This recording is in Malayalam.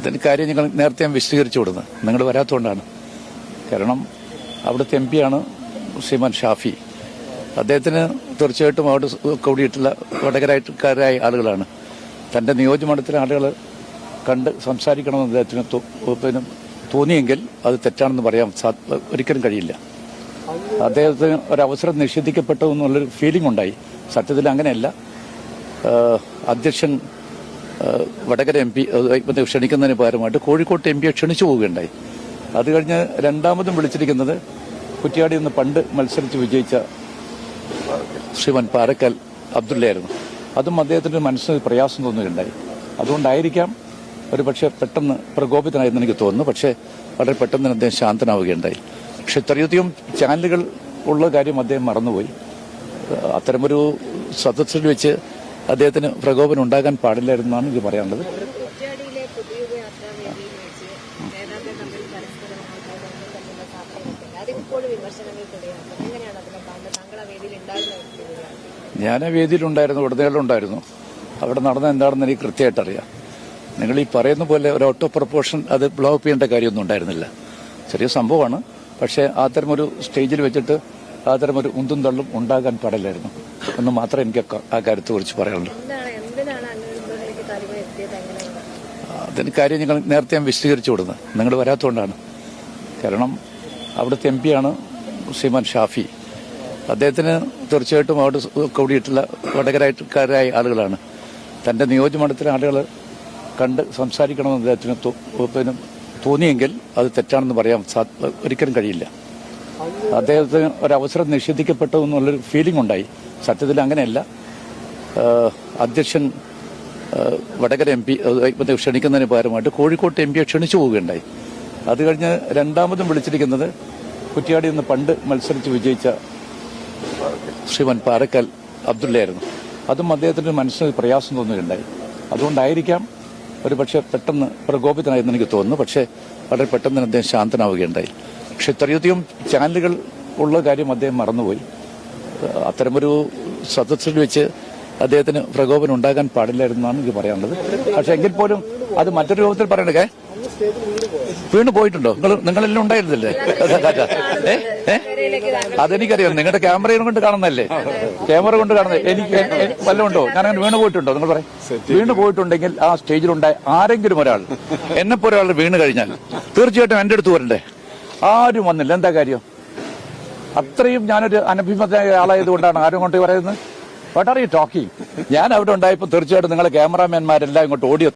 അതിന് കാര്യം ഞങ്ങൾ നേരത്തെ ഞാൻ വിശദീകരിച്ചു കൊടുക്കുന്നത് നിങ്ങൾ വരാത്തതുകൊണ്ടാണ്. കാരണം അവിടുത്തെ എം പിയാണ് ശ്രീമാൻ ഷാഫി. അദ്ദേഹത്തിന് തീർച്ചയായിട്ടും അവിടെ കൂടിയിട്ടുള്ള വടകരക്കാരായ ആളുകളാണ്. തൻ്റെ നിയോജകമണ്ഡലത്തിലെ ആളുകൾ കണ്ട് സംസാരിക്കണമെന്ന് അദ്ദേഹത്തിന് തോന്നിയെങ്കിൽ അത് തെറ്റാണെന്ന് പറയാൻ ഒരിക്കലും കഴിയില്ല. അദ്ദേഹത്തിന് ഒരവസരം നിഷേധിക്കപ്പെട്ടു എന്നുള്ളൊരു ഫീലിംഗ് ഉണ്ടായി. സത്യത്തിൽ അങ്ങനെയല്ല. അധ്യക്ഷൻ വടകര എം പി ക്ഷണിക്കുന്നതിന് പകരമായിട്ട് കോഴിക്കോട്ട് എം പിയെ ക്ഷണിച്ചു പോവുകയുണ്ടായി. അത് കഴിഞ്ഞ് രണ്ടാമതും വിളിച്ചിരിക്കുന്നത് കുറ്റ്യാടിയിൽ നിന്ന് പണ്ട് മത്സരിച്ച് വിജയിച്ച ശ്രീമാൻ പാറക്കൽ അബ്ദുള്ളയായിരുന്നു. അതും അദ്ദേഹത്തിന്റെ മനസ്സിന് പ്രയാസം തോന്നുകയുണ്ടായി. അതുകൊണ്ടായിരിക്കാം ഒരു പക്ഷേ പെട്ടെന്ന് പ്രകോപിതനായെന്ന് എനിക്ക് തോന്നുന്നു. പക്ഷേ വളരെ പെട്ടെന്ന് അദ്ദേഹം ശാന്തനാവുകയുണ്ടായി. പക്ഷെ ഇത്രയധികം ചാനലുകൾ ഉള്ള കാര്യം അദ്ദേഹം മറന്നുപോയി. അത്തരമൊരു സദസ്സിൽ വെച്ച് അദ്ദേഹത്തിന് പ്രകോപനം ഉണ്ടാകാൻ പാടില്ലായിരുന്നാണ് എനിക്ക് പറയാനുള്ളത്. ഞാൻ ആ വേദിയിലുണ്ടായിരുന്നു, ഉടനീളമുണ്ടായിരുന്നു. അവിടെ നടന്ന എന്താണെന്ന് എനിക്ക് കൃത്യമായിട്ട് അറിയാം. നിങ്ങൾ ഈ പറയുന്ന പോലെ ഒരു ഓട്ടോ പ്രൊപ്പോർഷൻ അത് ബ്ലോ അപ്പ് ചെയ്യേണ്ട കാര്യമൊന്നും ഉണ്ടായിരുന്നില്ല. ചെറിയ സംഭവമാണ്. പക്ഷേ അത്തരമൊരു സ്റ്റേജിൽ വെച്ചിട്ട് അത്തരമൊരു ഉന്തും തള്ളും ഉണ്ടാകാൻ പാടില്ലായിരുന്നു എന്ന് മാത്രമേ എനിക്ക് ആ കാര്യത്തെ കുറിച്ച് പറയാനുള്ളൂ. അതിന് കാര്യം ഞങ്ങൾ നേരത്തെ ഞാൻ വിശദീകരിച്ചു കൊടുക്കുന്നത് നിങ്ങൾ വരാത്തതുകൊണ്ടാണ്. കാരണം അവിടുത്തെ എം പിയാണ് ശ്രീമാൻ ഷാഫി. അദ്ദേഹത്തിന് തീർച്ചയായിട്ടും അവിടെ കൂടിയിട്ടുള്ള വടകരക്കാരായ ആളുകളാണ്. തൻ്റെ നിയോജകമണ്ഡലത്തിലെ ആളുകൾ കണ്ട് സംസാരിക്കണമെന്ന് അദ്ദേഹത്തിന് തോന്നിയെങ്കിൽ അത് തെറ്റാണെന്ന് പറയാൻ ഒരിക്കലും കഴിയില്ല. അദ്ദേഹത്തിന് ഒരവസരം നിഷേധിക്കപ്പെട്ടു എന്നുള്ളൊരു ഫീലിംഗ് ഉണ്ടായി. സത്യത്തിൽ അങ്ങനെയല്ല. അധ്യക്ഷൻ വടകര എം പി ക്ഷണിക്കുന്നതിന് പകരമായിട്ട് കോഴിക്കോട്ട് എം പിയെ ക്ഷണിച്ചു പോവുകയുണ്ടായി. അത് കഴിഞ്ഞ് രണ്ടാമതും വിളിച്ചിരിക്കുന്നത് കുറ്റ്യാടിയിൽ നിന്ന് പണ്ട് മത്സരിച്ച് വിജയിച്ച ശ്രീമാൻ പാറക്കൽ അബ്ദുള്ളയായിരുന്നു. അതും അദ്ദേഹത്തിന്റെ മനസ്സിന് പ്രയാസം തോന്നുകയുണ്ടായി. അതുകൊണ്ടായിരിക്കാം ഒരു പക്ഷേ പെട്ടെന്ന് പ്രകോപിതനായെന്ന് എനിക്ക് തോന്നുന്നു. പക്ഷേ വളരെ പെട്ടെന്ന് അദ്ദേഹം ശാന്തനാവുകയുണ്ടായി. പക്ഷെ ഇത്രയധികം ചാനലുകൾ ഉള്ള കാര്യം അദ്ദേഹം മറന്നുപോയി. അത്തരമൊരു സദസ്സിൽ വെച്ച് അദ്ദേഹത്തിന് പ്രകോപനം ഉണ്ടാകാൻ പാടില്ലായിരുന്നാണ് എനിക്ക് പറയാനുള്ളത്. പക്ഷെ എങ്കിൽ പോലും അത് മറ്റൊരു രൂപത്തിൽ പറയണേ. വീണ് പോയിട്ടുണ്ടോ? നിങ്ങളെല്ലാം ഉണ്ടായിരുന്നില്ലേ? അതെനിക്കറിയാം. നിങ്ങളുടെ ക്യാമറയും കൊണ്ട് കാണുന്നല്ലേ, ക്യാമറ കൊണ്ട് കാണുന്നത്. എനിക്ക് വല്ലതും ഉണ്ടോ? ഞാനങ്ങനെ വീണ് പോയിട്ടുണ്ടോ? നിങ്ങൾ പറയും. വീണ് പോയിട്ടുണ്ടെങ്കിൽ ആ സ്റ്റേജിലുണ്ടായ ആരെങ്കിലും ഒരാൾ, എന്നെപ്പോലെ ഒരാൾ വീണ് കഴിഞ്ഞാൽ തീർച്ചയായിട്ടും എന്റെ അടുത്ത് വരണ്ടേ? ആരും വന്നില്ല. എന്താ കാര്യം? അത്രയും ഞാനൊരു അനഭിമതനായ ആളായതുകൊണ്ടാണ് ആരും കൊണ്ട് പറയുന്നത്. What are you talking? ഞാൻ അവിടെ ഉണ്ടായപ്പോൾ തീർച്ചയായിട്ടും നിങ്ങളെ ക്യാമറാമാൻമാരെല്ലാം ഇങ്ങോട്ട് ഓടി